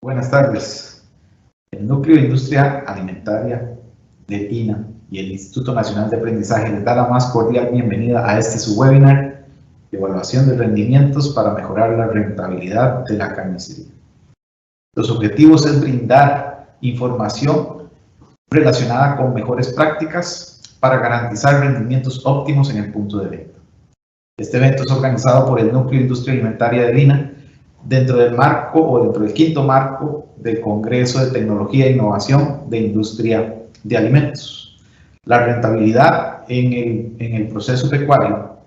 Buenas tardes. El Núcleo de Industria Alimentaria del INA y el Instituto Nacional de Aprendizaje les da la más cordial bienvenida a este su webinar de evaluación de rendimientos para mejorar la rentabilidad de la carnicería. Los objetivos es brindar información relacionada con mejores prácticas para garantizar rendimientos óptimos en el punto de venta. Este evento es organizado por el Núcleo de Industria Alimentaria del INA dentro del marco o dentro del quinto marco del Congreso de Tecnología e Innovación de Industria de Alimentos. La rentabilidad en el proceso pecuario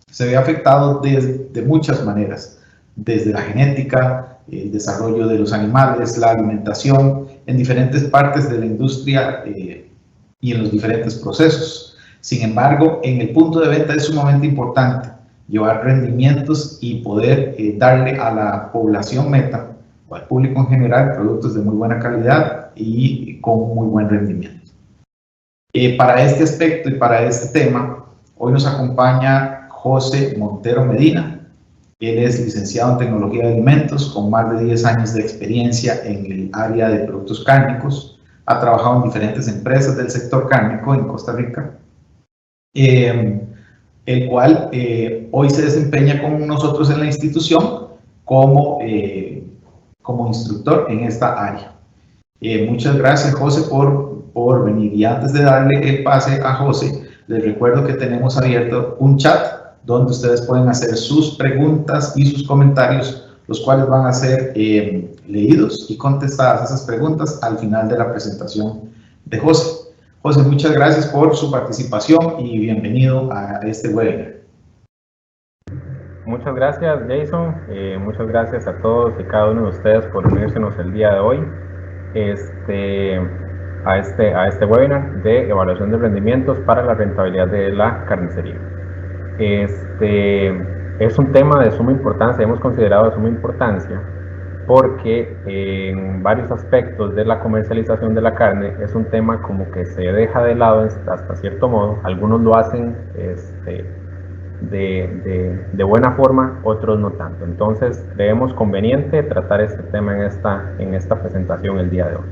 se ve afectado de muchas maneras, desde la genética, el desarrollo de los animales, la alimentación en diferentes partes de la industria y en los diferentes procesos. Sin embargo, en el punto de venta es sumamente importante llevar rendimientos y poder darle a la población meta o al público en general productos de muy buena calidad y con muy buen rendimiento. Para este aspecto y para este tema, hoy nos acompaña José Montero Medina. Él es licenciado en Tecnología de Alimentos con más de 10 años de experiencia en el área de productos cárnicos. Ha trabajado en diferentes empresas del sector cárnico en Costa Rica. El cual hoy se desempeña con nosotros en la institución como instructor en esta área. Muchas gracias, José, por venir. Y antes de darle el pase a José, les recuerdo que tenemos abierto un chat donde ustedes pueden hacer sus preguntas y sus comentarios, los cuales van a ser leídos y contestadas esas preguntas al final de la presentación de José. José, muchas gracias por su participación y bienvenido a este webinar. Muchas gracias, Jason. Muchas gracias a todos y cada uno de ustedes por unírsenos el día de hoy a este webinar de evaluación de rendimientos para la rentabilidad de la carnicería. Es un tema de suma importancia, hemos considerado de suma importancia, porque en varios aspectos de la comercialización de la carne es un tema como que se deja de lado hasta cierto modo. Algunos lo hacen de buena forma, otros no tanto. Entonces creemos conveniente tratar este tema en esta presentación el día de hoy.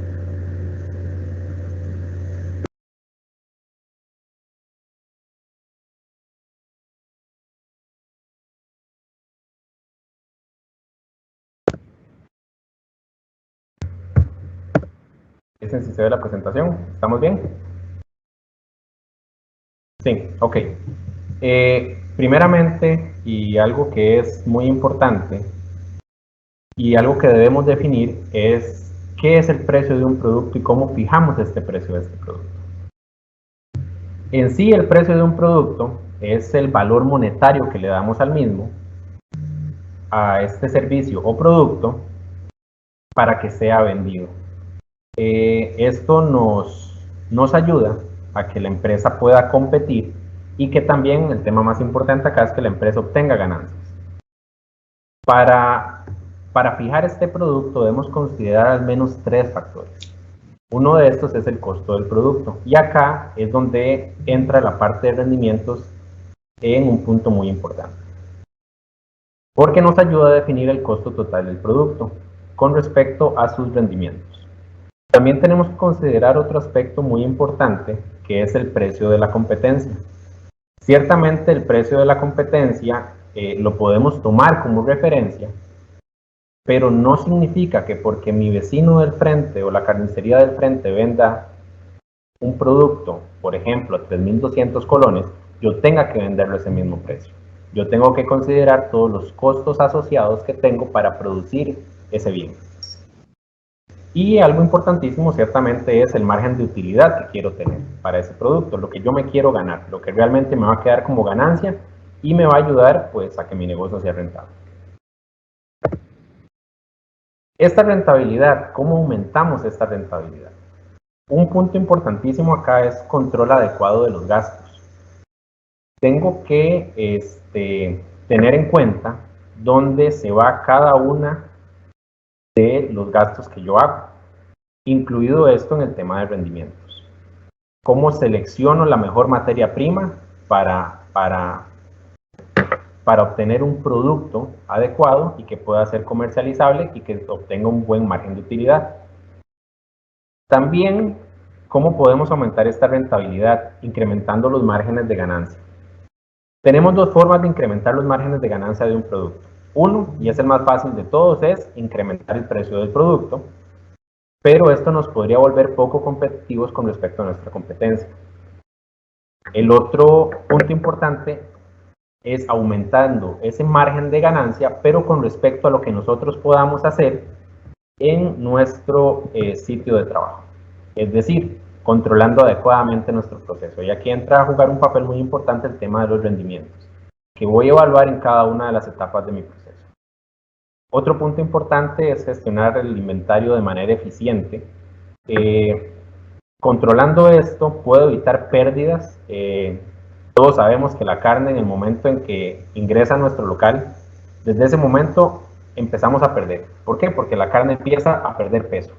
¿Dicen si se ve la presentación? ¿Estamos bien? Sí, ok. Primeramente, y algo que es muy importante y algo que debemos definir es qué es el precio de un producto y cómo fijamos este precio de este producto. En sí, el precio de un producto es el valor monetario que le damos al mismo, a este servicio o producto, para que sea vendido. Esto nos ayuda a que la empresa pueda competir y que también el tema más importante acá es que la empresa obtenga ganancias. Para fijar este producto debemos considerar al menos 3 factores. Uno de estos es el costo del producto, y acá es donde entra la parte de rendimientos en un punto muy importante, porque nos ayuda a definir el costo total del producto con respecto a sus rendimientos. También tenemos que considerar otro aspecto muy importante, que es el precio de la competencia. Ciertamente el precio de la competencia lo podemos tomar como referencia, pero no significa que porque mi vecino del frente o la carnicería del frente venda un producto, por ejemplo, a 3.200 colones, yo tenga que venderlo a ese mismo precio. Yo tengo que considerar todos los costos asociados que tengo para producir ese bien. Y algo importantísimo ciertamente es el margen de utilidad que quiero tener para ese producto, lo que yo me quiero ganar, lo que realmente me va a quedar como ganancia y me va a ayudar pues a que mi negocio sea rentable. Esta rentabilidad, ¿cómo aumentamos esta rentabilidad? Un punto importantísimo acá es control adecuado de los gastos. Tengo que tener en cuenta dónde se va cada una de los gastos que yo hago, incluido esto en el tema de rendimientos. ¿Cómo selecciono la mejor materia prima para para obtener un producto adecuado y que pueda ser comercializable y que obtenga un buen margen de utilidad. También, ¿cómo podemos aumentar esta rentabilidad? Incrementando los márgenes de ganancia. Tenemos dos formas de incrementar los márgenes de ganancia de un producto. Uno, y es el más fácil de todos, es incrementar el precio del producto, pero esto nos podría volver poco competitivos con respecto a nuestra competencia. El otro punto importante es aumentando ese margen de ganancia, pero con respecto a lo que nosotros podamos hacer en nuestro sitio de trabajo. Es decir, controlando adecuadamente nuestro proceso. Y aquí entra a jugar un papel muy importante el tema de los rendimientos, que voy a evaluar en cada una de las etapas de mi proceso. Otro punto importante es gestionar el inventario de manera eficiente. Controlando esto, puedo evitar pérdidas. Todos sabemos que la carne, en el momento en que ingresa a nuestro local, desde ese momento empezamos a perder. ¿Por qué? Porque la carne empieza a perder peso,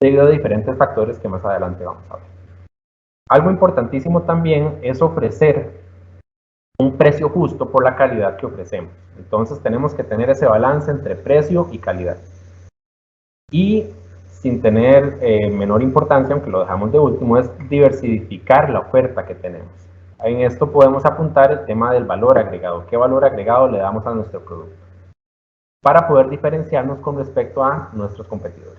debido a diferentes factores que más adelante vamos a ver. Algo importantísimo también es ofrecer un precio justo por la calidad que ofrecemos. Entonces tenemos que tener ese balance entre precio y calidad. Y sin tener menor importancia, aunque lo dejamos de último, es diversificar la oferta que tenemos. En esto podemos apuntar el tema del valor agregado. ¿Qué valor agregado le damos a nuestro producto? Para poder diferenciarnos con respecto a nuestros competidores.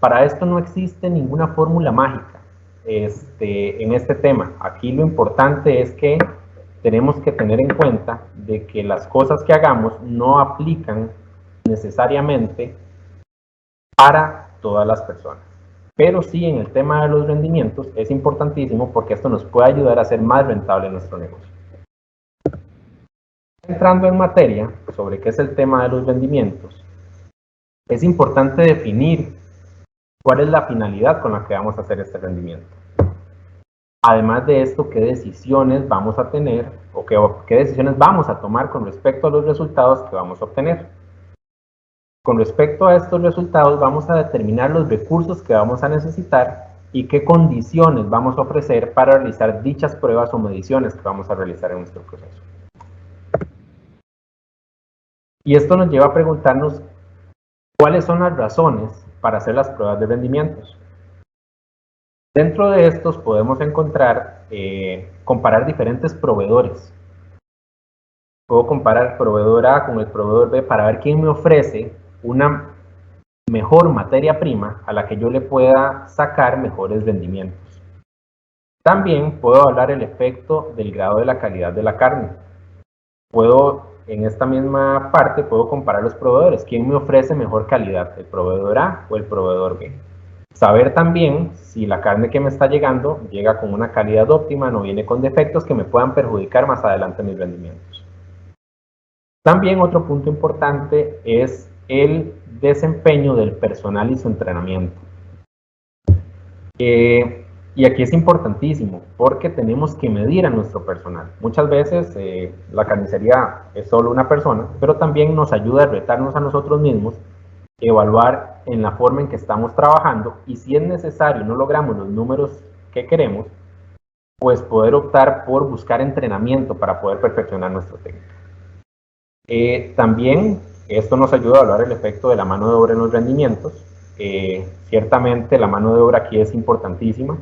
Para esto no existe ninguna fórmula mágica en este tema. Aquí lo importante es que tenemos que tener en cuenta de que las cosas que hagamos no aplican necesariamente para todas las personas. Pero sí, en el tema de los rendimientos es importantísimo porque esto nos puede ayudar a ser más rentable nuestro negocio. Entrando en materia sobre qué es el tema de los rendimientos, es importante definir cuál es la finalidad con la que vamos a hacer este rendimiento. Además de esto, qué decisiones vamos a tener o qué decisiones vamos a tomar con respecto a los resultados que vamos a obtener. Con respecto a estos resultados, vamos a determinar los recursos que vamos a necesitar y qué condiciones vamos a ofrecer para realizar dichas pruebas o mediciones que vamos a realizar en nuestro proceso. Y esto nos lleva a preguntarnos cuáles son las razones para hacer las pruebas de rendimientos. Dentro de estos podemos encontrar, comparar diferentes proveedores. Puedo comparar el proveedor A con el proveedor B para ver quién me ofrece una mejor materia prima a la que yo le pueda sacar mejores rendimientos. También puedo hablar el efecto del grado de la calidad de la carne. En esta misma parte puedo comparar los proveedores. ¿Quién me ofrece mejor calidad? ¿El proveedor A o el proveedor B? Saber también si la carne que me está llegando llega con una calidad óptima, no viene con defectos que me puedan perjudicar más adelante mis rendimientos. También otro punto importante es el desempeño del personal y su entrenamiento. Y aquí es importantísimo porque tenemos que medir a nuestro personal. Muchas veces la carnicería es solo una persona, pero también nos ayuda a retarnos a nosotros mismos, evaluar en la forma en que estamos trabajando y si es necesario y no logramos los números que queremos, pues poder optar por buscar entrenamiento para poder perfeccionar nuestra técnica. También esto nos ayuda a evaluar el efecto de la mano de obra en los rendimientos. Ciertamente la mano de obra aquí es importantísima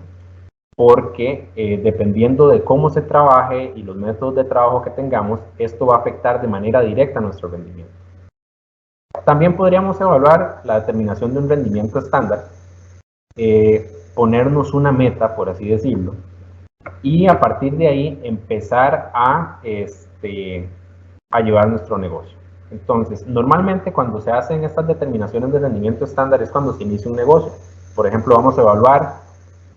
porque dependiendo de cómo se trabaje y los métodos de trabajo que tengamos, esto va a afectar de manera directa nuestro rendimiento. También podríamos evaluar la determinación de un rendimiento estándar, ponernos una meta, por así decirlo, y a partir de ahí empezar a llevar nuestro negocio. Entonces, normalmente cuando se hacen estas determinaciones de rendimiento estándar es cuando se inicia un negocio. Por ejemplo, vamos a evaluar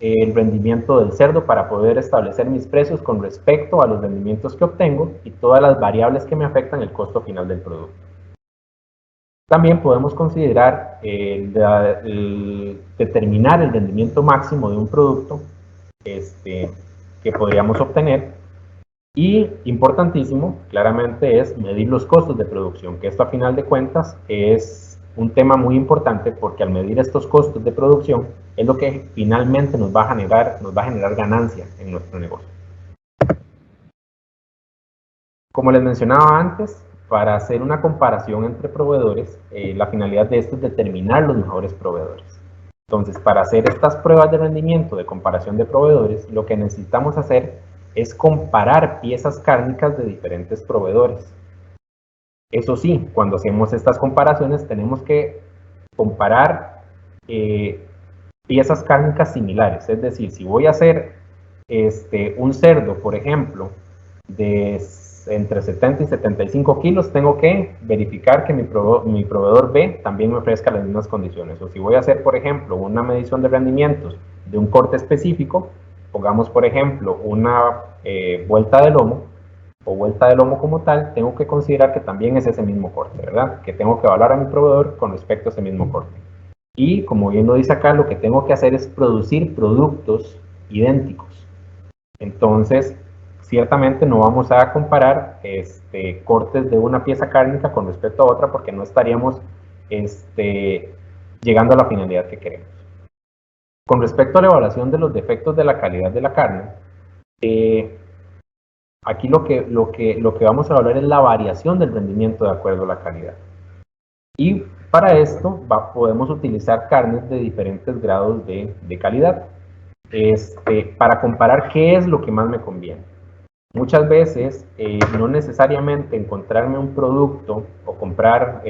el rendimiento del cerdo para poder establecer mis precios con respecto a los rendimientos que obtengo y todas las variables que me afectan el costo final del producto. También podemos considerar determinar el rendimiento máximo de un producto que podríamos obtener. Y importantísimo, claramente, es medir los costos de producción, que esto a final de cuentas es un tema muy importante porque al medir estos costos de producción es lo que finalmente nos va a generar ganancia en nuestro negocio. Como les mencionaba antes, para hacer una comparación entre proveedores, la finalidad de esto es determinar los mejores proveedores. Entonces, para hacer estas pruebas de rendimiento de comparación de proveedores, lo que necesitamos hacer es comparar piezas cárnicas de diferentes proveedores. Eso sí, cuando hacemos estas comparaciones tenemos que comparar piezas cárnicas similares. Es decir, si voy a hacer un cerdo, por ejemplo, de entre 70 y 75 kilos, tengo que verificar que mi proveedor B también me ofrezca las mismas condiciones. O si voy a hacer, por ejemplo, una medición de rendimientos de un corte específico, pongamos, por ejemplo, una vuelta de lomo, o vuelta de lomo como tal, tengo que considerar que también es ese mismo corte, ¿verdad? Que tengo que evaluar a mi proveedor con respecto a ese mismo corte. Y como bien lo dice acá, lo que tengo que hacer es producir productos idénticos. Entonces, ciertamente no vamos a comparar cortes de una pieza cárnica con respecto a otra porque no estaríamos llegando a la finalidad que queremos. Con respecto a la evaluación de los defectos de la calidad de la carne, aquí lo que vamos a evaluar es la variación del rendimiento de acuerdo a la calidad. Y para esto podemos utilizar carnes de diferentes grados de calidad para comparar qué es lo que más me conviene. Muchas veces no necesariamente encontrarme un producto o comprar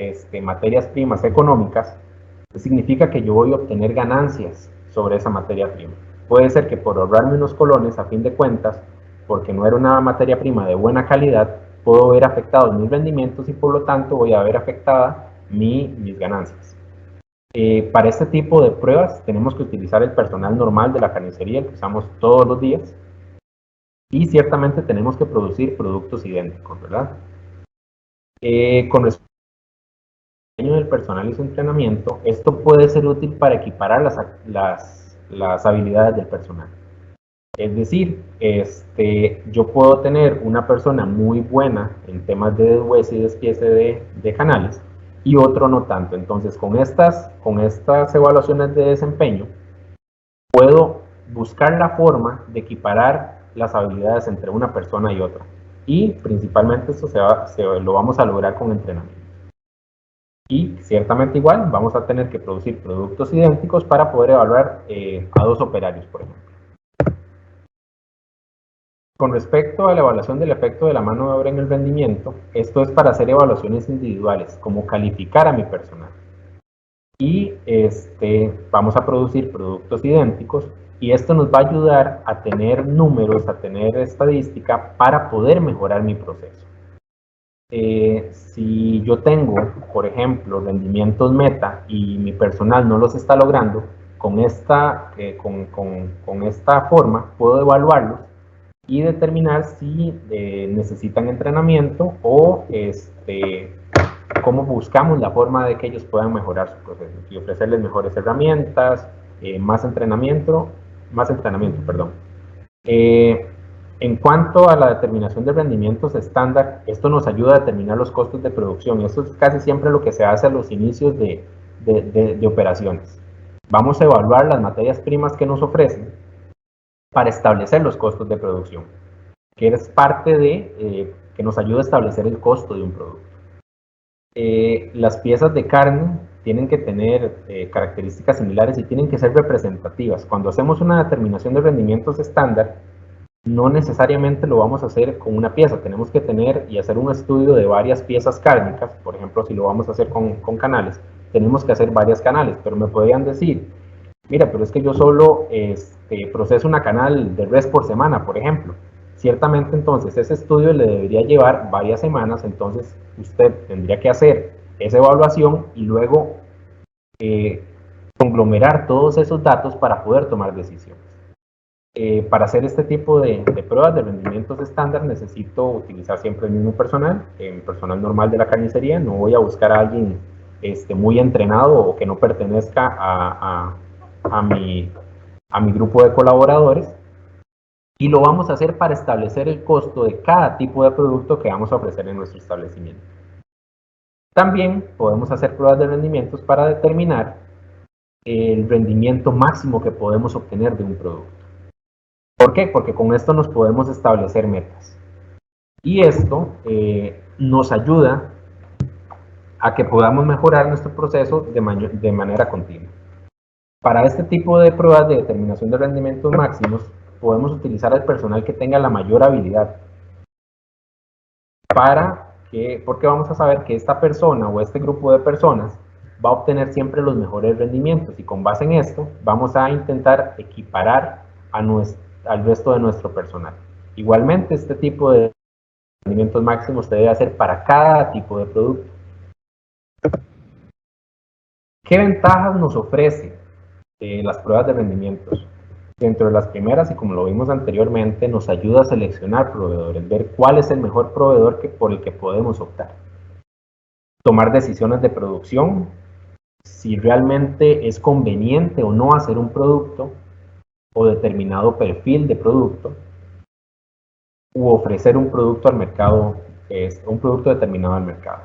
materias primas económicas significa que yo voy a obtener ganancias sobre esa materia prima. Puede ser que por ahorrarme unos colones, a fin de cuentas, porque no era una materia prima de buena calidad, puedo ver afectados mis rendimientos y por lo tanto voy a ver afectada mis ganancias. Para este tipo de pruebas tenemos que utilizar el personal normal de la carnicería, el que usamos todos los días, y ciertamente tenemos que producir productos idénticos, ¿verdad? Con respecto del personal y su entrenamiento, esto puede ser útil para equiparar las habilidades del personal. Es decir, yo puedo tener una persona muy buena en temas de deshuese y despiece de canales y otro no tanto. Entonces, con estas evaluaciones de desempeño, puedo buscar la forma de equiparar las habilidades entre una persona y otra. Y principalmente esto lo vamos a lograr con entrenamiento. Y ciertamente igual vamos a tener que producir productos idénticos para poder evaluar a dos operarios, por ejemplo. Con respecto a la evaluación del efecto de la mano de obra en el rendimiento, esto es para hacer evaluaciones individuales, como calificar a mi personal. Y vamos a producir productos idénticos y esto nos va a ayudar a tener números, a tener estadística para poder mejorar mi proceso. Si yo tengo, por ejemplo, rendimientos meta y mi personal no los está logrando, con esta forma puedo evaluarlos y determinar si necesitan entrenamiento o cómo buscamos la forma de que ellos puedan mejorar su proceso y ofrecerles mejores herramientas, más entrenamiento, perdón. En cuanto a la determinación de rendimientos estándar, esto nos ayuda a determinar los costos de producción. Esto es casi siempre lo que se hace a los inicios de operaciones. Vamos a evaluar las materias primas que nos ofrecen para establecer los costos de producción, que es parte de que nos ayuda a establecer el costo de un producto. Las piezas de carne tienen que tener características similares y tienen que ser representativas. Cuando hacemos una determinación de rendimientos estándar, no necesariamente lo vamos a hacer con una pieza, tenemos que tener y hacer un estudio de varias piezas cárnicas. Por ejemplo, si lo vamos a hacer con canales, tenemos que hacer varias canales, pero me podrían decir, mira, pero es que yo solo proceso una canal de res por semana, por ejemplo. Ciertamente, entonces, ese estudio le debería llevar varias semanas, entonces usted tendría que hacer esa evaluación y luego conglomerar todos esos datos para poder tomar decisiones. Para hacer este tipo de pruebas de rendimientos estándar necesito utilizar siempre el mismo personal, el personal normal de la carnicería. No voy a buscar a alguien muy entrenado o que no pertenezca a mi grupo de colaboradores, y lo vamos a hacer para establecer el costo de cada tipo de producto que vamos a ofrecer en nuestro establecimiento. También podemos hacer pruebas de rendimientos para determinar el rendimiento máximo que podemos obtener de un producto. ¿Por qué? Porque con esto nos podemos establecer metas. Y esto nos ayuda a que podamos mejorar nuestro proceso de manera continua. Para este tipo de pruebas de determinación de rendimientos máximos, podemos utilizar al personal que tenga la mayor habilidad, porque vamos a saber que esta persona o este grupo de personas va a obtener siempre los mejores rendimientos, y con base en esto vamos a intentar equiparar al resto de nuestro personal. Igualmente, este tipo de rendimientos máximos se debe hacer para cada tipo de producto. ¿Qué ventajas nos ofrece las pruebas de rendimientos? Dentro de las primeras, y como lo vimos anteriormente, nos ayuda a seleccionar proveedores, ver cuál es el mejor proveedor por el que podemos optar. Tomar decisiones de producción, si realmente es conveniente o no hacer un producto o determinado perfil de producto, u ofrecer un producto al mercado, un producto determinado al mercado.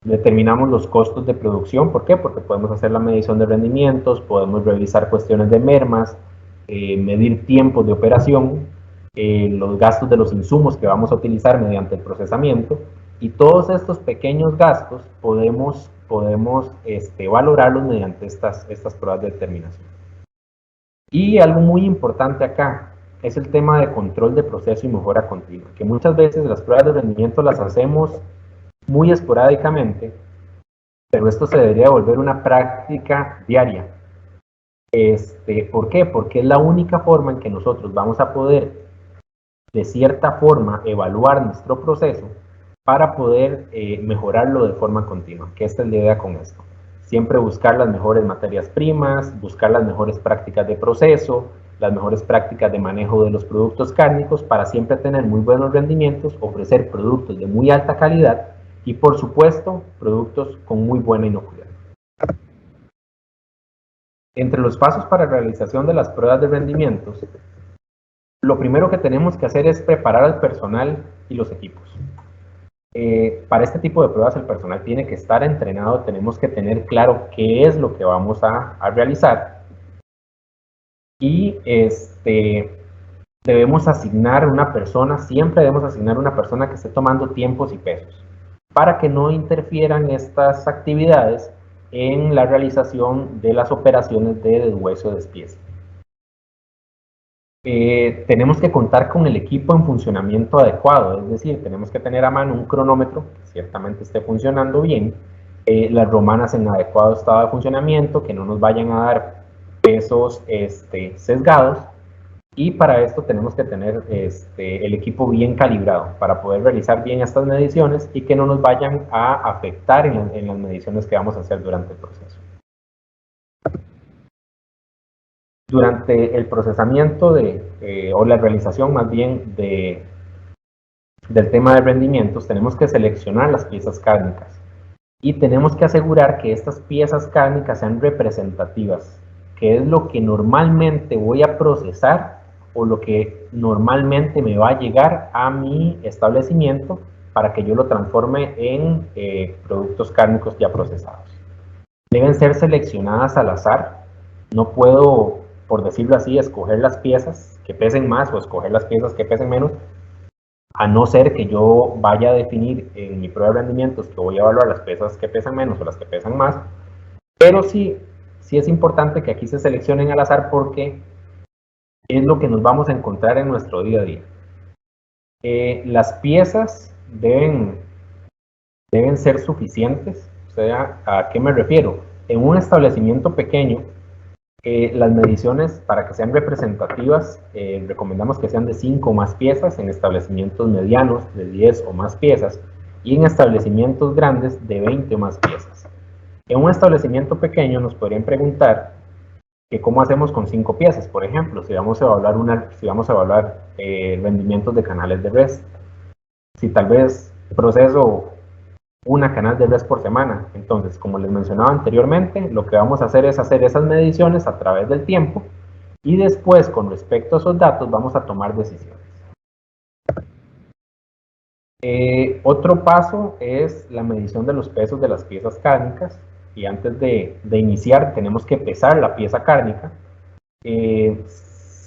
Determinamos los costos de producción. ¿Por qué? Porque podemos hacer la medición de rendimientos, podemos revisar cuestiones de mermas, medir tiempos de operación, los gastos de los insumos que vamos a utilizar mediante el procesamiento, y todos estos pequeños gastos podemos valorarlos mediante estas pruebas de determinación. Y algo muy importante acá es el tema de control de proceso y mejora continua, que muchas veces las pruebas de rendimiento las hacemos muy esporádicamente, pero esto se debería volver una práctica diaria. ¿Por qué? Porque es la única forma en que nosotros vamos a poder, de cierta forma, evaluar nuestro proceso para poder mejorarlo de forma continua, que esta es la idea con esto. Siempre buscar las mejores materias primas, buscar las mejores prácticas de proceso, las mejores prácticas de manejo de los productos cárnicos para siempre tener muy buenos rendimientos, ofrecer productos de muy alta calidad y, por supuesto, productos con muy buena inocuidad. Entre los pasos para la realización de las pruebas de rendimientos, lo primero que tenemos que hacer es preparar al personal y los equipos. Para este tipo de pruebas el personal tiene que estar entrenado, tenemos que tener claro qué es lo que vamos a realizar, y debemos asignar una persona, siempre debemos asignar una persona que esté tomando tiempos y pesos, para que no interfieran estas actividades en la realización de las operaciones de deshueso de despiece. Tenemos que contar con el equipo en funcionamiento adecuado, es decir, tenemos que tener a mano un cronómetro que ciertamente esté funcionando bien, las romanas en adecuado estado de funcionamiento, que no nos vayan a dar pesos sesgados, y para esto tenemos que tener el equipo bien calibrado para poder realizar bien estas mediciones y que no nos vayan a afectar en las mediciones que vamos a hacer durante el proceso. Durante el procesamiento o la realización más bien del tema de rendimientos, tenemos que seleccionar las piezas cárnicas y tenemos que asegurar que estas piezas cárnicas sean representativas, que es lo que normalmente voy a procesar o lo que normalmente me va a llegar a mi establecimiento para que yo lo transforme en productos cárnicos ya procesados. Deben ser seleccionadas al azar, no puedo, por decirlo así, escoger las piezas que pesen más o escoger las piezas que pesen menos, a no ser que yo vaya a definir en mi prueba de rendimientos que voy a evaluar las piezas que pesan menos o las que pesan más, pero sí es importante que aquí se seleccionen al azar porque es lo que nos vamos a encontrar en nuestro día a día. Las piezas deben ser suficientes, o sea, ¿a qué me refiero? En un establecimiento pequeño, las mediciones, para que sean representativas, recomendamos que sean de 5 o más piezas, en establecimientos medianos de 10 o más piezas, y en establecimientos grandes de 20 o más piezas. En un establecimiento pequeño nos podrían preguntar que cómo hacemos con 5 piezas, por ejemplo, si vamos a evaluar rendimientos de canales de res. Si tal vez proceso una canal de res por semana, entonces, como les mencionaba anteriormente, lo que vamos a hacer es hacer esas mediciones a través del tiempo y después, con respecto a esos datos, vamos a tomar decisiones. Otro paso es la medición de los pesos de las piezas cárnicas, y antes de iniciar tenemos que pesar la pieza cárnica.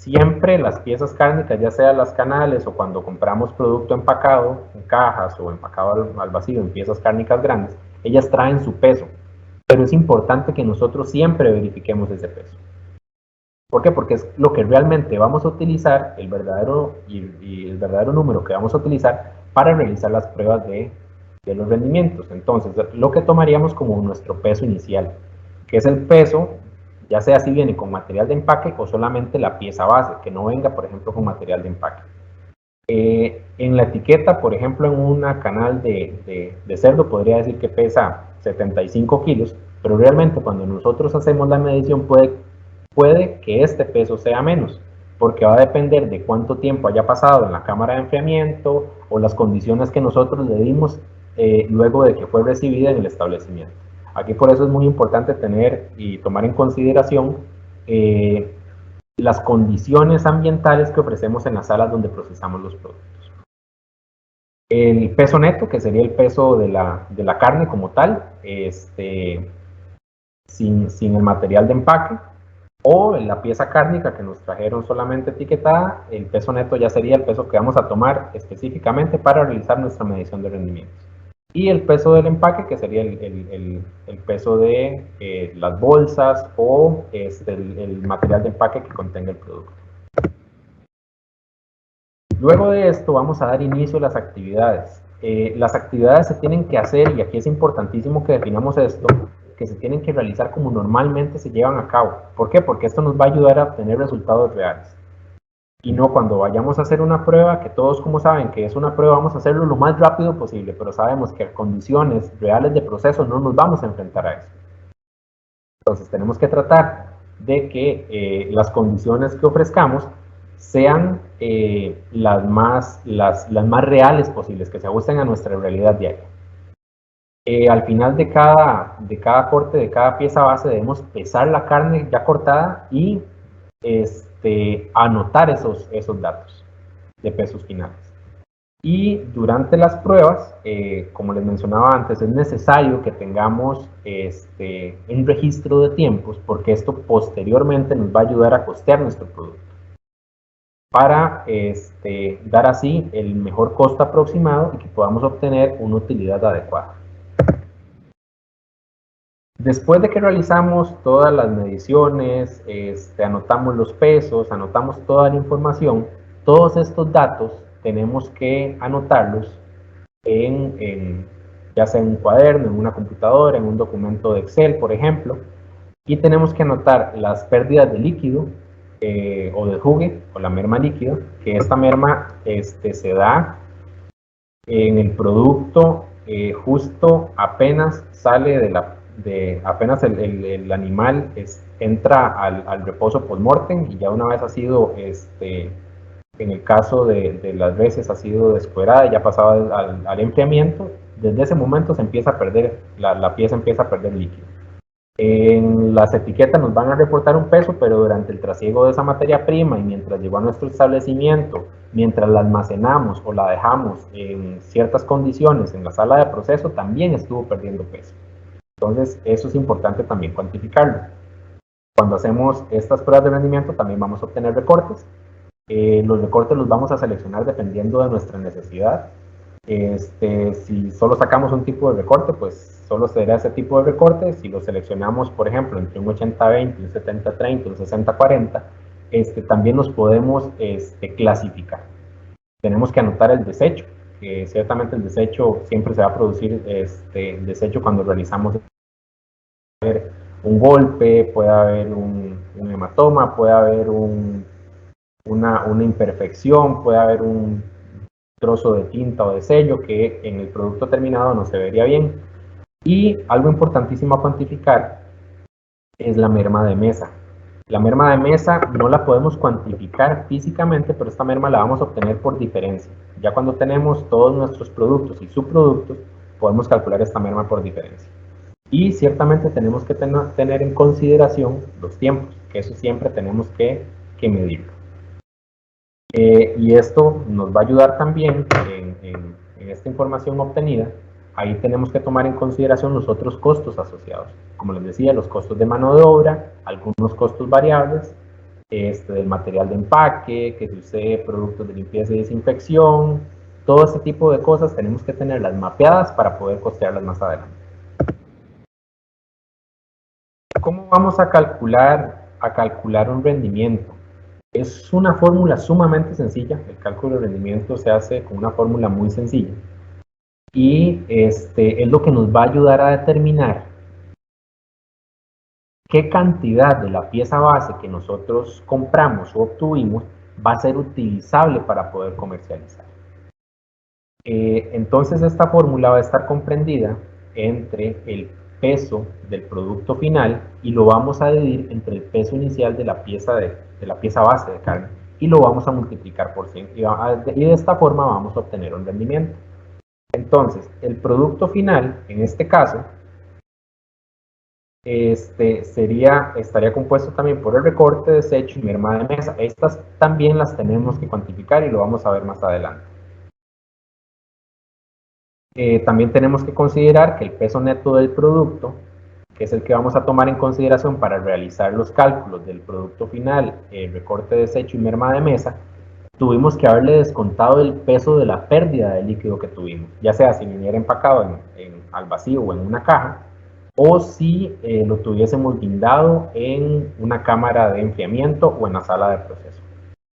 siempre las piezas cárnicas, ya sea las canales o cuando compramos producto empacado en cajas o empacado al vacío en piezas cárnicas grandes, ellas traen su peso, pero es importante que nosotros siempre verifiquemos ese peso. ¿Por qué? Porque es lo que realmente vamos a utilizar, el verdadero número que vamos a utilizar para realizar las pruebas de los rendimientos. Entonces, lo que tomaríamos como nuestro peso inicial, que es el peso, ya sea si viene con material de empaque o solamente la pieza base, que no venga, por ejemplo, con material de empaque. En la etiqueta, por ejemplo, en una canal de cerdo podría decir que pesa 75 kilos, pero realmente cuando nosotros hacemos la medición puede que este peso sea menos, porque va a depender de cuánto tiempo haya pasado en la cámara de enfriamiento o las condiciones que nosotros le dimos luego de que fue recibida en el establecimiento. Aquí por eso es muy importante tener y tomar en consideración las condiciones ambientales que ofrecemos en las salas donde procesamos los productos. El peso neto, que sería el peso de la carne como tal, sin el material de empaque, o en la pieza cárnica que nos trajeron solamente etiquetada, el peso neto ya sería el peso que vamos a tomar específicamente para realizar nuestra medición de rendimientos. Y el peso del empaque, que sería el peso de las bolsas o el material de empaque que contenga el producto. Luego de esto vamos a dar inicio a las actividades. Las actividades se tienen que hacer, y aquí es importantísimo que definamos esto, que se tienen que realizar como normalmente se llevan a cabo. ¿Por qué? Porque esto nos va a ayudar a obtener resultados reales. Y no cuando vayamos a hacer una prueba, que todos como saben que es una prueba, vamos a hacerlo lo más rápido posible, pero sabemos que en condiciones reales de proceso no nos vamos a enfrentar a eso. Entonces tenemos que tratar de que las condiciones que ofrezcamos sean las más reales posibles, que se ajusten a nuestra realidad diaria. Al final de cada corte, de cada pieza base, debemos pesar la carne ya cortada y anotar esos datos de pesos finales. Y durante las pruebas, como les mencionaba antes, es necesario que tengamos un registro de tiempos, porque esto posteriormente nos va a ayudar a costear nuestro producto, para dar así el mejor costo aproximado y que podamos obtener una utilidad adecuada. Después de que realizamos todas las mediciones, anotamos los pesos, anotamos toda la información, todos estos datos tenemos que anotarlos ya sea en un cuaderno, en una computadora, en un documento de Excel, por ejemplo, y tenemos que anotar las pérdidas de líquido o de jugue, o la merma líquida, que esta merma se da en el producto justo apenas sale apenas el animal entra al reposo post-mortem, y ya una vez ha sido, en el caso de las veces, ha sido descuerada y ya pasado al enfriamiento, desde ese momento se empieza a perder, la pieza empieza a perder líquido. En las etiquetas nos van a reportar un peso, pero durante el trasiego de esa materia prima y mientras llegó a nuestro establecimiento, mientras la almacenamos o la dejamos en ciertas condiciones en la sala de proceso, también estuvo perdiendo peso. Entonces, eso es importante también cuantificarlo. Cuando hacemos estas pruebas de rendimiento, también vamos a obtener recortes. Los recortes los vamos a seleccionar dependiendo de nuestra necesidad. Si solo sacamos un tipo de recorte, pues solo será ese tipo de recorte. Si lo seleccionamos, por ejemplo, entre un 80-20, un 70-30, un 60-40, también nos podemos clasificar. Tenemos que anotar el desecho, que ciertamente el desecho siempre se va a producir, desecho cuando realizamos un golpe, puede haber un hematoma, puede haber una imperfección, puede haber un trozo de tinta o de sello que en el producto terminado no se vería bien. Y algo importantísimo a cuantificar es la merma de mesa. La merma de mesa no la podemos cuantificar físicamente, pero esta merma la vamos a obtener por diferencia. Ya cuando tenemos todos nuestros productos y subproductos, podemos calcular esta merma por diferencia. Y ciertamente tenemos que tener en consideración los tiempos, que eso siempre tenemos que medirlo. Y esto nos va a ayudar también en esta información obtenida. Ahí tenemos que tomar en consideración los otros costos asociados. Como les decía, los costos de mano de obra, algunos costos variables, del material de empaque, que se use productos de limpieza y desinfección, todo ese tipo de cosas tenemos que tenerlas mapeadas para poder costearlas más adelante. ¿Cómo vamos a calcular un rendimiento? Es una fórmula sumamente sencilla, el cálculo de rendimiento se hace con una fórmula muy sencilla y es lo que nos va a ayudar a determinar qué cantidad de la pieza base que nosotros compramos o obtuvimos va a ser utilizable para poder comercializar. Entonces esta fórmula va a estar comprendida entre el peso del producto final y lo vamos a dividir entre el peso inicial de la pieza base de carne y lo vamos a multiplicar por 100 y de esta forma vamos a obtener un rendimiento. Entonces el producto final, en este caso, estaría compuesto también por el recorte, desecho y merma de mesa. Estas también las tenemos que cuantificar y lo vamos a ver más adelante. También tenemos que considerar que el peso neto del producto, que es el que vamos a tomar en consideración para realizar los cálculos del producto final, recorte, desecho y merma de mesa, tuvimos que haberle descontado el peso de la pérdida de líquido que tuvimos, ya sea si viniera empacado al vacío o en una caja, o si lo tuviésemos guindado en una cámara de enfriamiento o en la sala de proceso.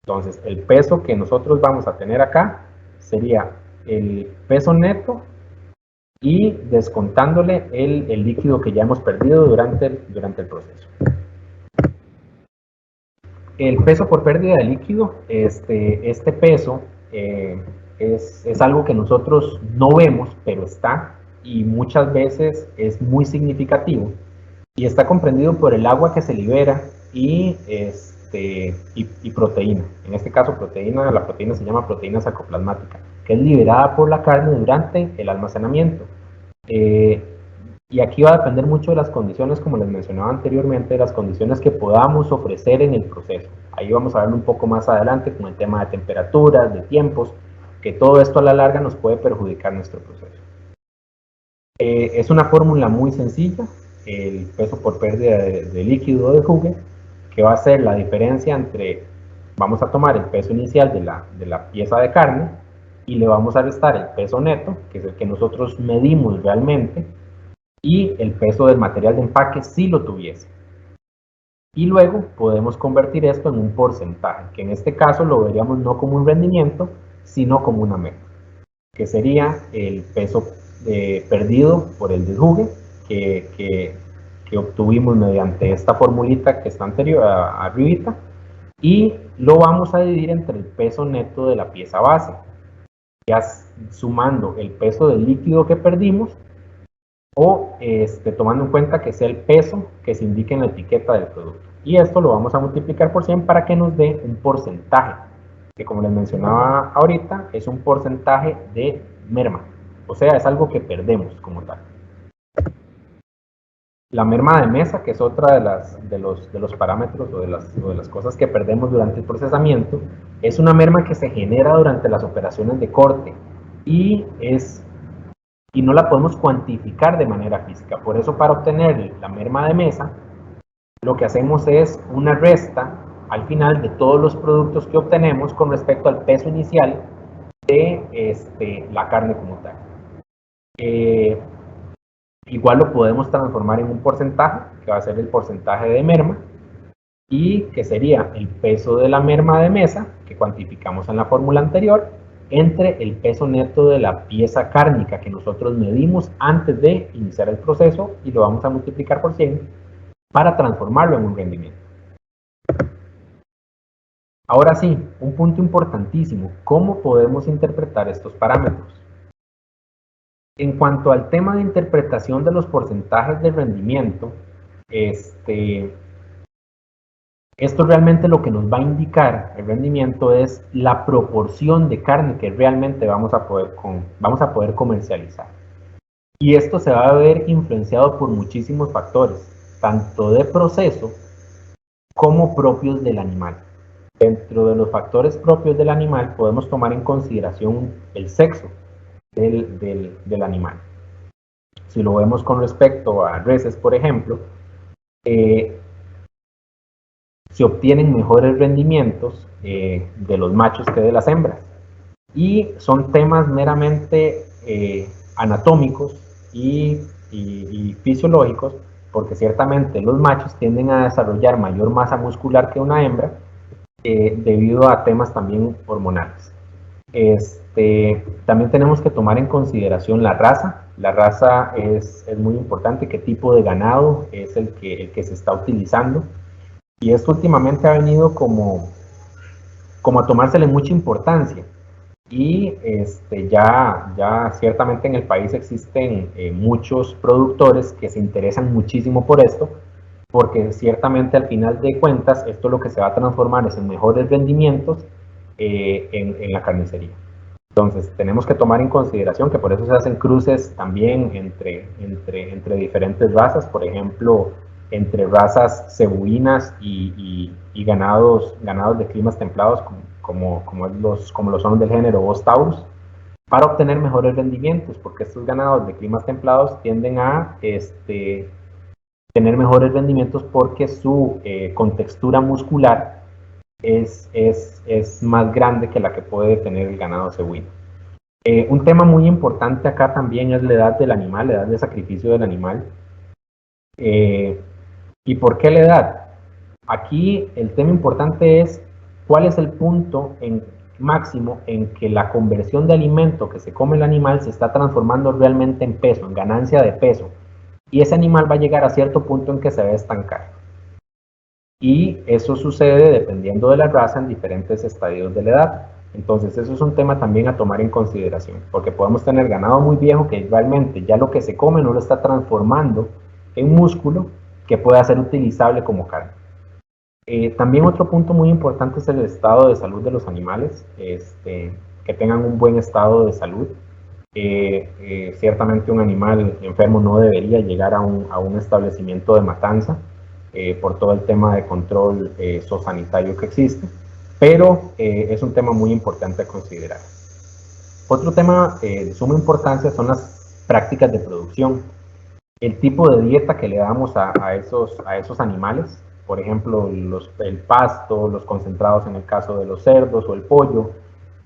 Entonces, el peso que nosotros vamos a tener acá sería el peso neto y descontándole el líquido que ya hemos perdido durante el proceso. El peso por pérdida de líquido, este peso es algo que nosotros no vemos, pero está, y muchas veces es muy significativo, y está comprendido por el agua que se libera y proteína. En este caso, la proteína se llama proteína sarcoplasmática, que es liberada por la carne durante el almacenamiento. Y aquí va a depender mucho de las condiciones, como les mencionaba anteriormente, de las condiciones que podamos ofrecer en el proceso. Ahí vamos a verlo un poco más adelante con el tema de temperaturas, de tiempos, que todo esto a la larga nos puede perjudicar nuestro proceso. Es una fórmula muy sencilla, el peso por pérdida de líquido o de jugo, que va a ser la diferencia entre, vamos a tomar el peso inicial de la pieza de carne y le vamos a restar el peso neto, que es el que nosotros medimos realmente, y el peso del material de empaque si lo tuviese. Y luego podemos convertir esto en un porcentaje, que en este caso lo veríamos no como un rendimiento, sino como una meta, que sería el peso perdido por el desjugue que obtuvimos mediante esta formulita que está arribita, y lo vamos a dividir entre el peso neto de la pieza base, ya sumando el peso del líquido que perdimos o tomando en cuenta que sea el peso que se indique en la etiqueta del producto. Y esto lo vamos a multiplicar por 100 para que nos dé un porcentaje, que como les mencionaba ahorita, es un porcentaje de merma. O sea, es algo que perdemos como tal. La merma de mesa, que es otra de los parámetros o de las cosas que perdemos durante el procesamiento, es una merma que se genera durante las operaciones de corte y no la podemos cuantificar de manera física. Por eso, para obtener la merma de mesa, lo que hacemos es una resta al final de todos los productos que obtenemos con respecto al peso inicial de la carne como tal. Igual lo podemos transformar en un porcentaje, que va a ser el porcentaje de merma, y que sería el peso de la merma de mesa, que cuantificamos en la fórmula anterior, entre el peso neto de la pieza cárnica que nosotros medimos antes de iniciar el proceso y lo vamos a multiplicar por 100 para transformarlo en un rendimiento. Ahora sí, un punto importantísimo, ¿cómo podemos interpretar estos parámetros? En cuanto al tema de interpretación de los porcentajes de rendimiento, esto realmente lo que nos va a indicar el rendimiento es la proporción de carne que realmente vamos a poder comercializar. Y esto se va a ver influenciado por muchísimos factores, tanto de proceso como propios del animal. Dentro de los factores propios del animal podemos tomar en consideración el sexo del animal. Si lo vemos con respecto a reses, por ejemplo, se obtienen mejores rendimientos de los machos que de las hembras. Y son temas meramente anatómicos y fisiológicos, porque ciertamente los machos tienden a desarrollar mayor masa muscular que una hembra debido a temas también hormonales. También tenemos que tomar en consideración la raza. La raza es muy importante, qué tipo de ganado es el que se está utilizando. Y esto últimamente ha venido como a tomársele mucha importancia. Y ya ciertamente en el país existen muchos productores que se interesan muchísimo por esto, porque ciertamente al final de cuentas esto lo que se va a transformar es en mejores rendimientos en la carnicería. Entonces tenemos que tomar en consideración que por eso se hacen cruces también entre diferentes razas, por ejemplo, entre razas cebuinas y ganados de climas templados como lo son del género Bos taurus, para obtener mejores rendimientos, porque estos ganados de climas templados tienden a tener mejores rendimientos porque su contextura muscular es más grande que la que puede tener el ganado cebuino. Un tema muy importante acá también es la edad del animal, la edad de sacrificio del animal. ¿Y por qué la edad? Aquí el tema importante es cuál es el punto máximo en que la conversión de alimento que se come el animal se está transformando realmente en peso, en ganancia de peso. Y ese animal va a llegar a cierto punto en que se va a estancar. Y eso sucede dependiendo de la raza en diferentes estadios de la edad. Entonces eso es un tema también a tomar en consideración, porque podemos tener ganado muy viejo que realmente ya lo que se come no lo está transformando en músculo que pueda ser utilizable como carne. También otro punto muy importante es el estado de salud de los animales, que tengan un buen estado de salud. Ciertamente un animal enfermo no debería llegar a un establecimiento de matanza por todo el tema de control zoosanitario que existe, pero es un tema muy importante a considerar. Otro tema de suma importancia son las prácticas de producción, el tipo de dieta que le damos a esos animales, por ejemplo, el pasto, los concentrados en el caso de los cerdos o el pollo,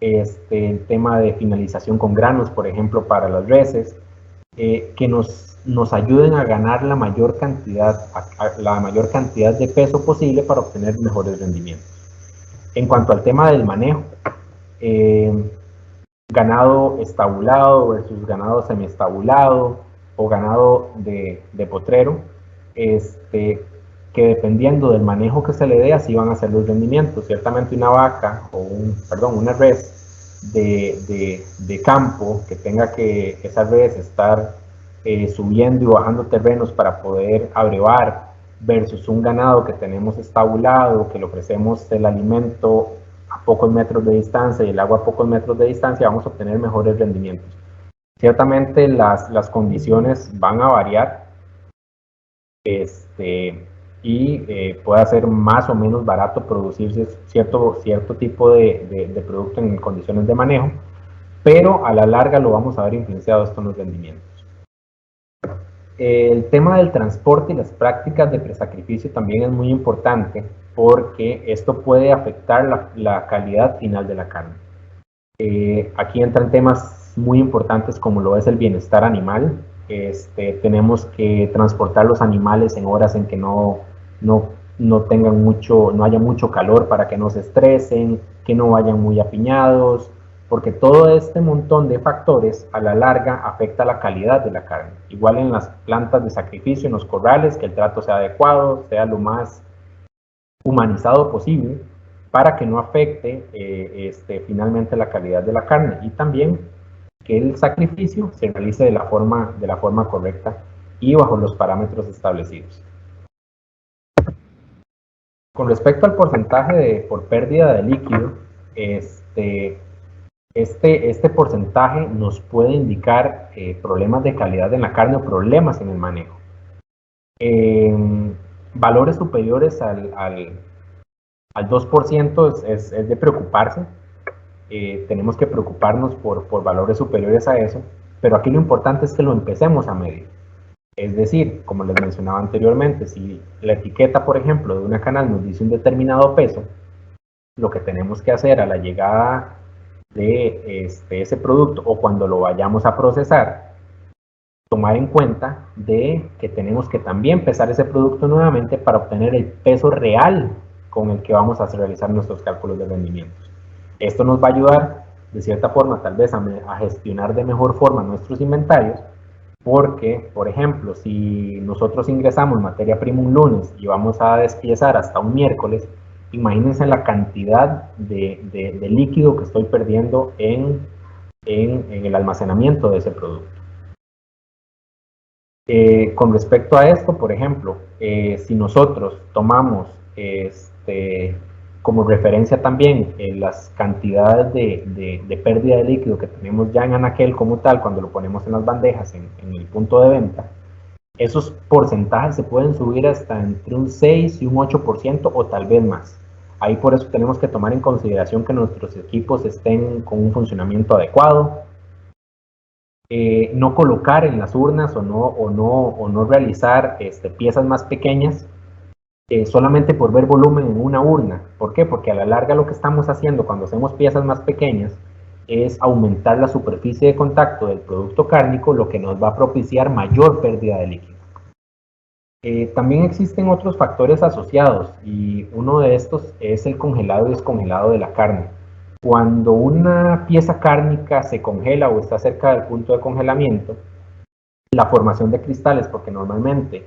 el tema de finalización con granos, por ejemplo, para las reses, que nos ayuden a ganar la mayor cantidad de peso posible para obtener mejores rendimientos. En cuanto al tema del manejo, ganado estabulado versus ganado semiestabulado o ganado de potrero, que dependiendo del manejo que se le dé, así van a ser los rendimientos. Ciertamente una vaca una res de campo que tenga que esa res estar subiendo y bajando terrenos para poder abrevar versus un ganado que tenemos estabulado, que le ofrecemos el alimento a pocos metros de distancia y el agua a pocos metros de distancia, vamos a obtener mejores rendimientos. Ciertamente las condiciones van a variar y puede ser más o menos barato producirse cierto tipo de producto en condiciones de manejo, pero a la larga lo vamos a ver influenciado esto en los rendimientos. El tema del transporte y las prácticas de presacrificio también es muy importante porque esto puede afectar la calidad final de la carne. Aquí entran temas muy importantes como lo es el bienestar animal. Tenemos que transportar los animales en horas en que no haya mucho calor para que no se estresen, que no vayan muy apiñados, porque todo este montón de factores a la larga afecta la calidad de la carne. Igual en las plantas de sacrificio, en los corrales, que el trato sea adecuado, sea lo más humanizado posible, para que no afecte finalmente la calidad de la carne, y también que el sacrificio se realice de la forma correcta y bajo los parámetros establecidos. Con respecto al porcentaje por pérdida de líquido, este porcentaje nos puede indicar problemas de calidad en la carne o problemas en el manejo. Valores superiores al 2% es de preocuparse. Tenemos que preocuparnos por valores superiores a eso, pero aquí lo importante es que lo empecemos a medir. Es decir, como les mencionaba anteriormente, si la etiqueta, por ejemplo, de una canal nos dice un determinado peso, lo que tenemos que hacer a la llegada de ese producto o cuando lo vayamos a procesar, tomar en cuenta de que tenemos que también pesar ese producto nuevamente para obtener el peso real con el que vamos a realizar nuestros cálculos de rendimientos. Esto nos va a ayudar de cierta forma tal vez a gestionar de mejor forma nuestros inventarios, porque, por ejemplo, si nosotros ingresamos materia prima un lunes y vamos a despiezar hasta un miércoles, imagínense la cantidad de líquido que estoy perdiendo en el almacenamiento de ese producto. Con respecto a esto, por ejemplo, si nosotros tomamos como referencia también las cantidades de pérdida de líquido que tenemos ya en anaquel como tal, cuando lo ponemos en las bandejas en el punto de venta, esos porcentajes se pueden subir hasta entre un 6 y un 8% o tal vez más. Ahí por eso tenemos que tomar en consideración que nuestros equipos estén con un funcionamiento adecuado, no colocar en las urnas o no realizar piezas más pequeñas solamente por ver volumen en una urna. ¿Por qué? Porque a la larga lo que estamos haciendo cuando hacemos piezas más pequeñas es aumentar la superficie de contacto del producto cárnico, lo que nos va a propiciar mayor pérdida de líquido. También existen otros factores asociados y uno de estos es el congelado y descongelado de la carne. Cuando una pieza cárnica se congela o está cerca del punto de congelamiento, la formación de cristales, porque normalmente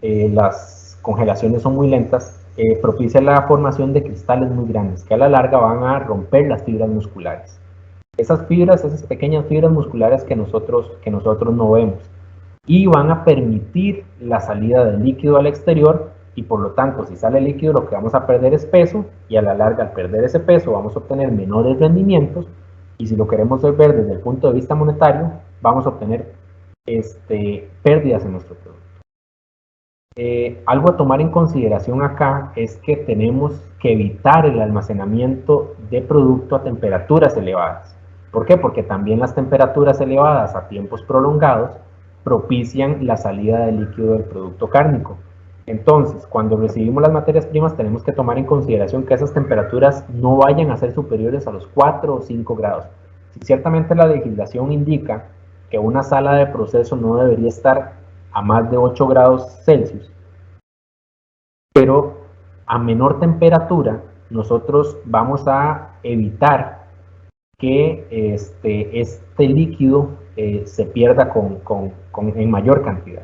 las congelaciones son muy lentas, propicia la formación de cristales muy grandes que a la larga van a romper las fibras musculares. Esas pequeñas fibras musculares que nosotros no vemos, y van a permitir la salida del líquido al exterior y por lo tanto si sale líquido lo que vamos a perder es peso y a la larga al perder ese peso vamos a obtener menores rendimientos y si lo queremos ver desde el punto de vista monetario vamos a obtener pérdidas en nuestro producto. Algo a tomar en consideración acá es que tenemos que evitar el almacenamiento de producto a temperaturas elevadas. ¿Por qué? Porque también las temperaturas elevadas a tiempos prolongados propician la salida de líquido del producto cárnico. Entonces, cuando recibimos las materias primas tenemos que tomar en consideración que esas temperaturas no vayan a ser superiores a los 4 o 5 grados. Ciertamente la legislación indica que una sala de proceso no debería estar a más de 8 grados Celsius, pero a menor temperatura nosotros vamos a evitar que este líquido se pierda en mayor cantidad.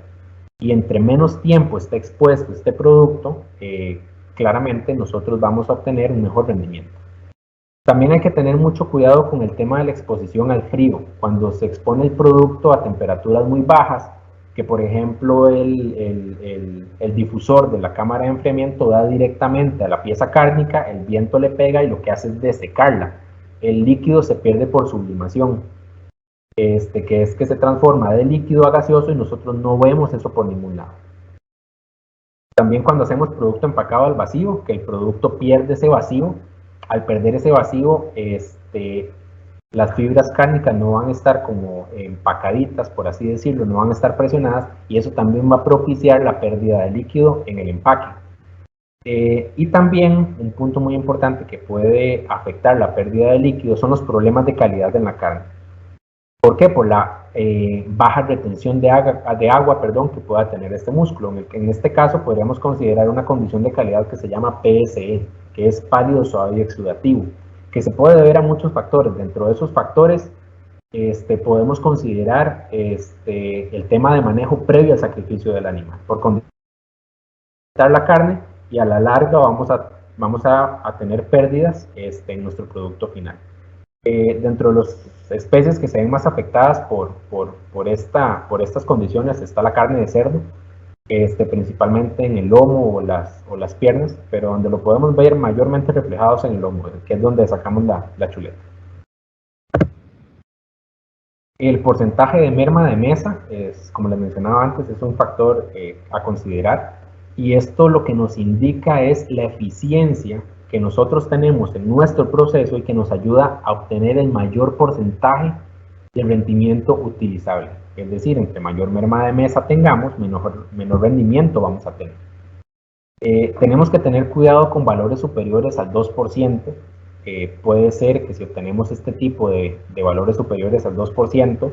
Y entre menos tiempo esté expuesto este producto, claramente nosotros vamos a obtener un mejor rendimiento. También hay que tener mucho cuidado con el tema de la exposición al frío. Cuando se expone el producto a temperaturas muy bajas, que por ejemplo el difusor de la cámara de enfriamiento da directamente a la pieza cárnica, el viento le pega y lo que hace es desecarla. El líquido se pierde por sublimación, que es que se transforma de líquido a gaseoso y nosotros no vemos eso por ningún lado. También cuando hacemos producto empacado al vacío, que el producto pierde ese vacío, al perder ese vacío, las fibras cárnicas no van a estar como empacaditas, por así decirlo, no van a estar presionadas y eso también va a propiciar la pérdida de líquido en el empaque. Y también un punto muy importante que puede afectar la pérdida de líquido son los problemas de calidad en la carne. ¿Por qué? Por la baja retención de agua que pueda tener este músculo. En este caso podríamos considerar una condición de calidad que se llama PSE, que es pálido, suave y exudativo, que se puede deber a muchos factores. Dentro de esos factores podemos considerar el tema de manejo previo al sacrificio del animal. Por condicionar la carne y a la larga vamos a tener pérdidas en nuestro producto final. Dentro de las especies que se ven más afectadas por estas condiciones está la carne de cerdo, principalmente en el lomo o las piernas, pero donde lo podemos ver mayormente reflejados en el lomo, que es donde sacamos la chuleta. El porcentaje de merma de mesa, como les mencionaba antes, es un factor a considerar, y esto lo que nos indica es la eficiencia que nosotros tenemos en nuestro proceso y que nos ayuda a obtener el mayor porcentaje del rendimiento utilizable. Es decir, entre mayor merma de mesa tengamos, menor rendimiento vamos a tener. Tenemos que tener cuidado con valores superiores al 2%. Puede ser que si obtenemos este tipo de valores superiores al 2%,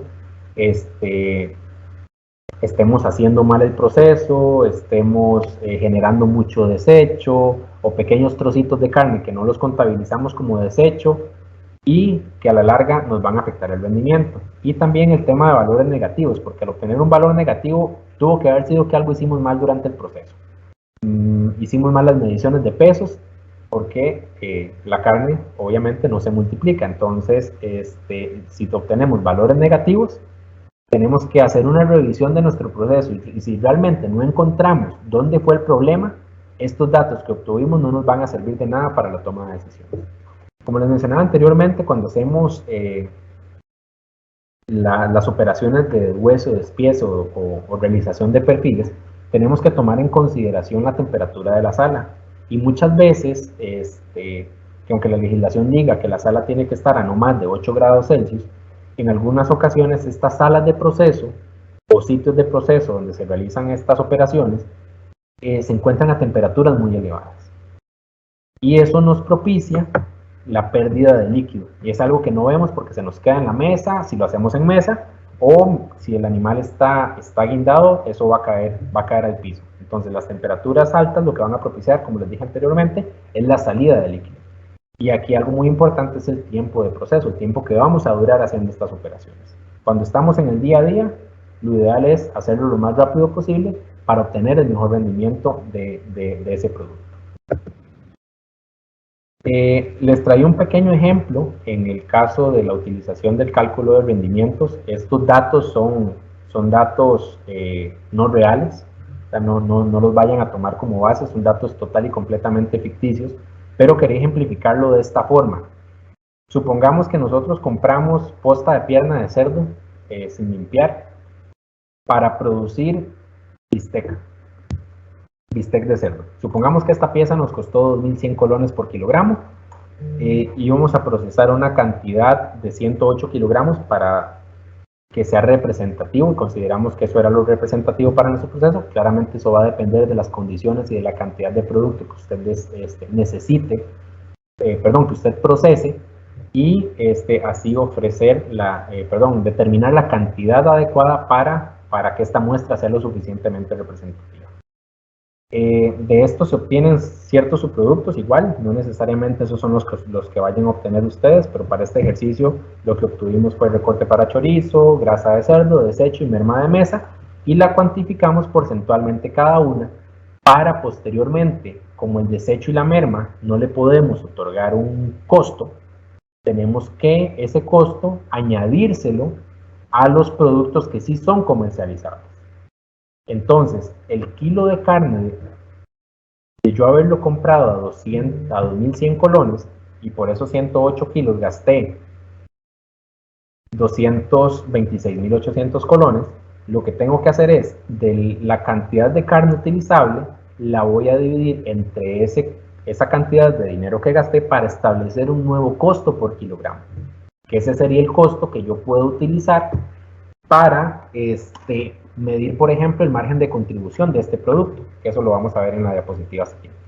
estemos haciendo mal el proceso, estemos generando mucho desecho o pequeños trocitos de carne que no los contabilizamos como desecho y que a la larga nos van a afectar el rendimiento. Y también el tema de valores negativos, porque al obtener un valor negativo tuvo que haber sido que algo hicimos mal durante el proceso. Hicimos mal las mediciones de pesos porque la carne obviamente no se multiplica. Entonces, si obtenemos valores negativos, tenemos que hacer una revisión de nuestro proceso y si realmente no encontramos dónde fue el problema, estos datos que obtuvimos no nos van a servir de nada para la toma de decisiones. Como les mencionaba anteriormente, cuando hacemos las operaciones de hueso, despiezo o realización de perfiles, tenemos que tomar en consideración la temperatura de la sala. Y muchas veces, que aunque la legislación diga que la sala tiene que estar a no más de 8 grados Celsius, en algunas ocasiones estas salas de proceso o sitios de proceso donde se realizan estas operaciones se encuentran a temperaturas muy elevadas. Y eso nos propicia la pérdida de líquido. Y es algo que no vemos porque se nos queda en la mesa, si lo hacemos en mesa, o si el animal está guindado, eso va a caer al piso. Entonces las temperaturas altas lo que van a propiciar, como les dije anteriormente, es la salida de líquido. Y aquí algo muy importante es el tiempo de proceso, el tiempo que vamos a durar haciendo estas operaciones. Cuando estamos en el día a día, lo ideal es hacerlo lo más rápido posible para obtener el mejor rendimiento de ese producto. Les traía un pequeño ejemplo en el caso de la utilización del cálculo de rendimientos. Estos datos son datos no reales, o sea, no los vayan a tomar como base, son datos total y completamente ficticios, pero quería ejemplificarlo de esta forma. Supongamos que nosotros compramos posta de pierna de cerdo sin limpiar para producir bistec de cerdo. Supongamos que esta pieza nos costó 2.100 colones por kilogramo y vamos a procesar una cantidad de 108 kilogramos para que sea representativo y consideramos que eso era lo representativo para nuestro proceso. Claramente eso va a depender de las condiciones y de la cantidad de producto que usted necesite, que usted procese y así ofrecer determinar la cantidad adecuada para que esta muestra sea lo suficientemente representativa. De esto se obtienen ciertos subproductos igual, no necesariamente esos son los que vayan a obtener ustedes, pero para este ejercicio lo que obtuvimos fue recorte para chorizo, grasa de cerdo, desecho y merma de mesa, y la cuantificamos porcentualmente cada una para posteriormente, como el desecho y la merma no le podemos otorgar un costo, tenemos que ese costo añadírselo a los productos que sí son comercializables. Entonces, el kilo de carne, de yo haberlo comprado a 2.100 colones, y por esos 108 kilos gasté 226.800 colones, lo que tengo que hacer es, de la cantidad de carne utilizable, la voy a dividir entre esa cantidad de dinero que gasté para establecer un nuevo costo por kilogramo. Que ese sería el costo que yo puedo utilizar para medir, por ejemplo, el margen de contribución de este producto, que eso lo vamos a ver en la diapositiva siguiente.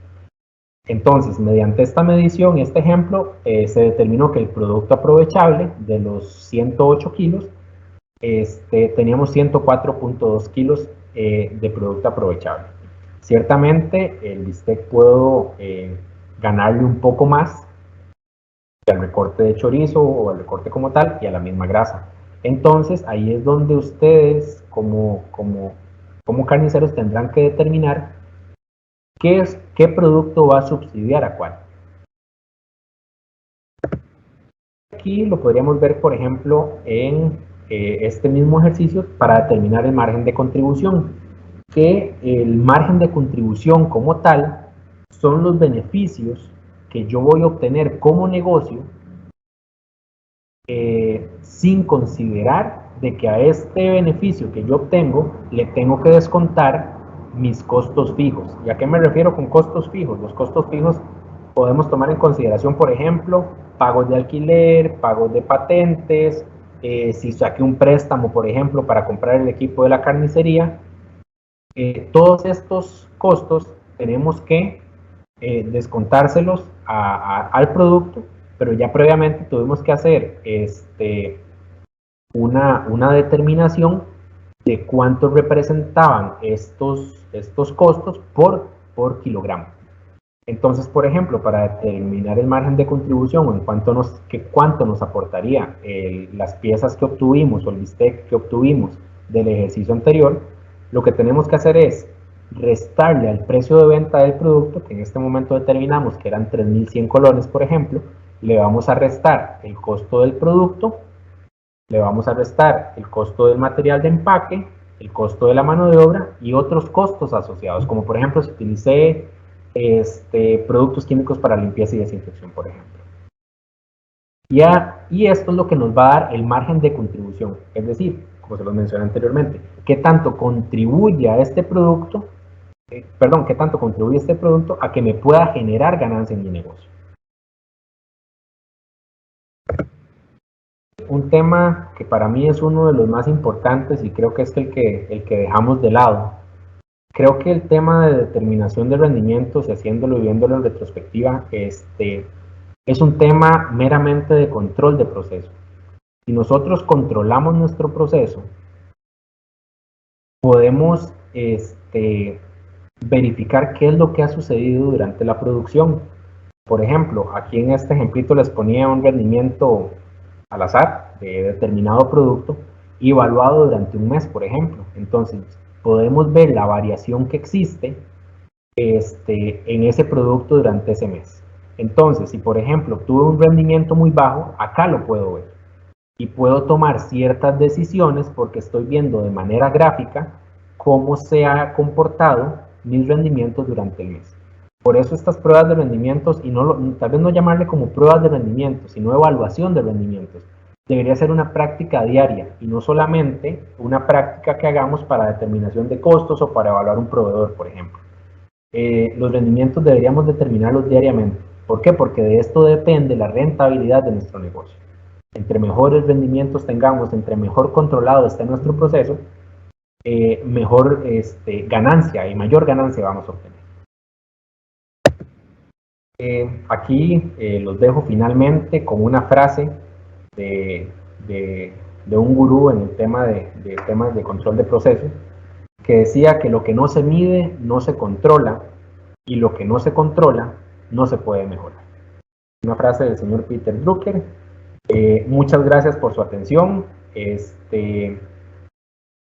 Entonces, mediante esta medición y este ejemplo, se determinó que el producto aprovechable de los 108 kilos, teníamos 104.2 kilos de producto aprovechable. Ciertamente, el bistec puedo ganarle un poco más al recorte de chorizo o al recorte como tal y a la misma grasa. Entonces, ahí es donde ustedes, como carniceros, tendrán que determinar qué producto va a subsidiar a cuál. Aquí lo podríamos ver, por ejemplo, en este mismo ejercicio para determinar el margen de contribución. Que el margen de contribución como tal son los beneficios que yo voy a obtener como negocio sin considerar de que a este beneficio que yo obtengo le tengo que descontar mis costos fijos. ¿Y a qué me refiero con costos fijos? Los costos fijos podemos tomar en consideración, por ejemplo, pagos de alquiler, pagos de patentes, si saqué un préstamo, por ejemplo, para comprar el equipo de la carnicería, todos estos costos tenemos que descontárselos al producto, pero ya previamente tuvimos que hacer una determinación de cuánto representaban estos costos por kilogramo. Entonces, por ejemplo, para determinar el margen de contribución o en cuánto nos aportaría las piezas que obtuvimos o el bistec que obtuvimos del ejercicio anterior, lo que tenemos que hacer es restarle al precio de venta del producto, que en este momento determinamos que eran 3.100 colones, por ejemplo, le vamos a restar el costo del producto, le vamos a restar el costo del material de empaque, el costo de la mano de obra y otros costos asociados, como por ejemplo si utilicé productos químicos para limpieza y desinfección, por ejemplo. Y esto es lo que nos va a dar el margen de contribución, es decir, como se los mencioné anteriormente, qué tanto contribuye a este producto, qué tanto contribuye este producto a que me pueda generar ganancia en mi negocio. Un tema que para mí es uno de los más importantes y creo que es el que dejamos de lado. Creo que el tema de determinación de rendimientos y haciéndolo y viéndolo en retrospectiva, es un tema meramente de control de proceso. Si nosotros controlamos nuestro proceso, podemos verificar qué es lo que ha sucedido durante la producción. Por ejemplo, aquí en este ejemplito les ponía un rendimiento al azar de determinado producto evaluado durante un mes, por ejemplo. Entonces, podemos ver la variación que existe en ese producto durante ese mes. Entonces, si por ejemplo tuve un rendimiento muy bajo, acá lo puedo ver. Y puedo tomar ciertas decisiones porque estoy viendo de manera gráfica cómo se ha comportado mis rendimientos durante el mes. Por eso estas pruebas de rendimientos, y tal vez no llamarle como pruebas de rendimientos, sino evaluación de rendimientos, debería ser una práctica diaria y no solamente una práctica que hagamos para determinación de costos o para evaluar un proveedor, por ejemplo. Los rendimientos deberíamos determinarlos diariamente. ¿Por qué? Porque de esto depende la rentabilidad de nuestro negocio. Entre mejores rendimientos tengamos, entre mejor controlado esté nuestro proceso, mejor ganancia y mayor ganancia vamos a obtener. Aquí los dejo finalmente con una frase de un gurú en el tema de temas de control de procesos, que decía que lo que no se mide no se controla y lo que no se controla no se puede mejorar. Una frase del señor Peter Drucker. Muchas gracias por su atención.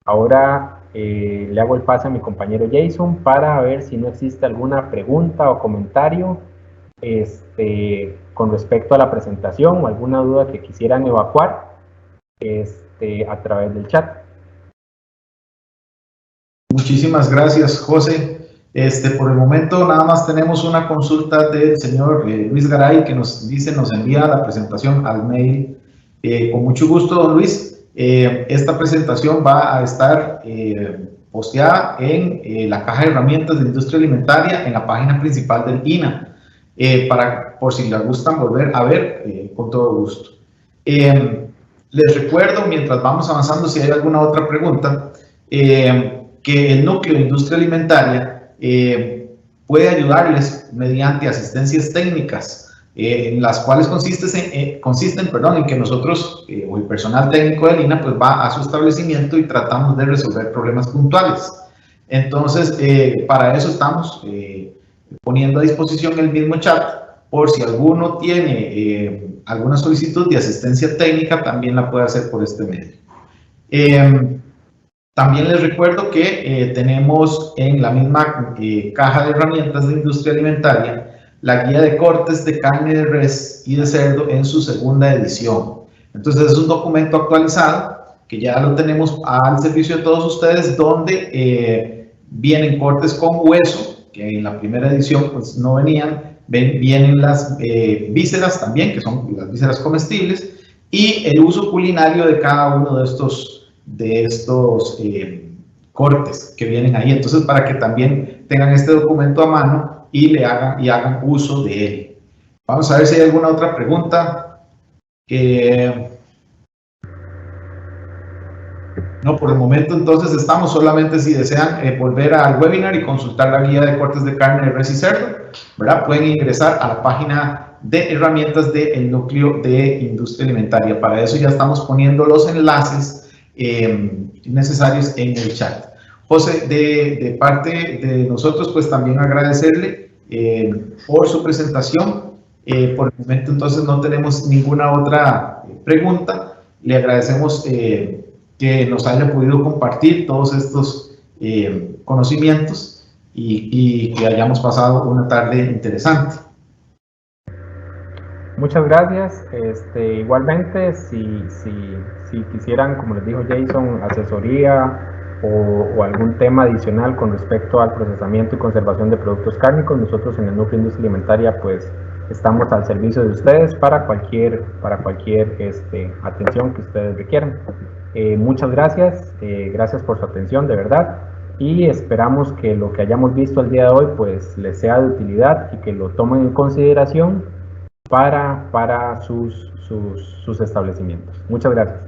Ahora le hago el pase a mi compañero Jason para ver si no existe alguna pregunta o comentario con respecto a la presentación o alguna duda que quisieran evacuar a través del chat. Muchísimas gracias, José. Por el momento nada más tenemos una consulta del señor Luis Garay, que nos dice, nos envía la presentación al mail. Con mucho gusto, don Luis. Esta presentación va a estar posteada en la caja de herramientas de industria alimentaria en la página principal del INA. Por si les gustan volver a ver, con todo gusto. Les recuerdo, mientras vamos avanzando, si hay alguna otra pregunta, que el núcleo de industria alimentaria puede ayudarles mediante asistencias técnicas, en las cuales consisten en que nosotros o el personal técnico del INA pues va a su establecimiento y tratamos de resolver problemas puntuales. Entonces, para eso estamos poniendo a disposición el mismo chat, por si alguno tiene alguna solicitud de asistencia técnica, también la puede hacer por este medio. También les recuerdo que tenemos en la misma caja de herramientas de industria alimentaria la guía de cortes de carne de res y de cerdo en su segunda edición. Entonces es un documento actualizado que ya lo tenemos al servicio de todos ustedes, donde vienen cortes con hueso, que en la primera edición pues no venían, vienen las vísceras también, que son las vísceras comestibles, y el uso culinario de cada uno de estos cortes que vienen ahí. Entonces, para que también tengan este documento a mano y hagan uso de él. Vamos a ver si hay alguna otra pregunta. No, por el momento entonces estamos, solamente si desean volver al webinar y consultar la guía de cortes de carne de res y cerdo, ¿verdad? Pueden ingresar a la página de herramientas del núcleo de industria alimentaria. Para eso ya estamos poniendo los enlaces necesarios en el chat. José, de parte de nosotros, pues también agradecerle por su presentación. Por el momento entonces no tenemos ninguna otra pregunta. Le agradecemos que nos haya podido compartir todos estos conocimientos y que hayamos pasado una tarde interesante. Muchas gracias. Igualmente, si quisieran, como les dijo Jason, asesoría o algún tema adicional con respecto al procesamiento y conservación de productos cárnicos, nosotros en el Núcleo de Industria Alimentaria pues estamos al servicio de ustedes para cualquier atención que ustedes requieran. Muchas gracias, gracias por su atención, de verdad, y esperamos que lo que hayamos visto el día de hoy pues les sea de utilidad y que lo tomen en consideración para sus establecimientos. Muchas gracias.